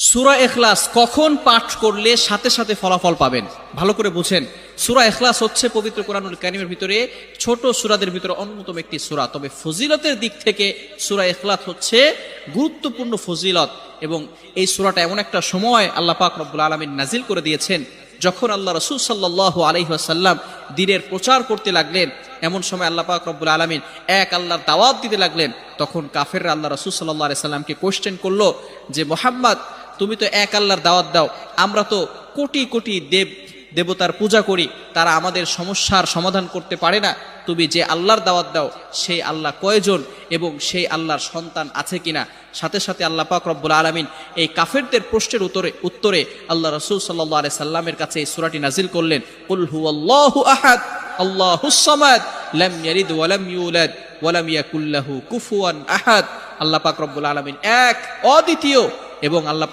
সূরা ইখলাস কখন পাঠ করলে সাথে সাথে ফলাফল পাবেন, ভালো করে বুঝেন। সূরা ইখলাস হচ্ছে পবিত্র কোরআনুল কারীমের ভিতরে ছোট সূরাদের ভিতরে অন্যতম একটি সূরা। তবে ফজিলতের দিক থেকে সূরা ইখলাস হচ্ছে গুরুত্বপূর্ণ ফজিলত, এবং এই সূরাটা এমন একটা সময় আল্লাহ পাক রব্বুল আলামিন নাজিল করে দিয়েছেন যখন আল্লাহ রাসূল সাল্লাল্লাহু আলাইহি ওয়াসাল্লাম দ্বীনের প্রচার করতে লাগলেন। এমন সময় আল্লাহ পাক রব্বুল আলামিন এক আল্লাহর দাওয়াত দিতে লাগলেন। তখন কাফেররা আল্লাহ রাসূল সাল্লাল্লাহু আলাইহি সাল্লামকে কোশ্চেন করলো যে, মুহাম্মদ, তুমি তো এক আল্লাহর দাওয়াত দাও, আমরা তো কোটি কোটি দেবতার পূজা করি, তারা আমাদের সমস্যার সমাধান করতে পারে না। তুমি যে আল্লাহর দাওয়াত দাও সেই আল্লাহ কয়জন এবং সেই আল্লাহর সন্তান আছে কিনা? সাথে সাথে আল্লাহ পাক রব্বুল আলামিন এই কাফেরদের প্রশ্নের উত্তরে আল্লাহ রাসূল সাল্লাল্লাহু আলাইহি সাল্লামের কাছে এই সূরাটি নাজিল করলেন, কুল হুয়াল্লাহু আহাদ আল্লাহুস সামাদ লাম ইয়ালিদ ওয়া লাম ইউলাদ ওয়া লাম ইয়াকুল লাহু কুফুয়ান আহাদ। আল্লাহ পাক রব্বুল আলামিন এক, অদ্বিতীয়, এবং আল্লাহ পাক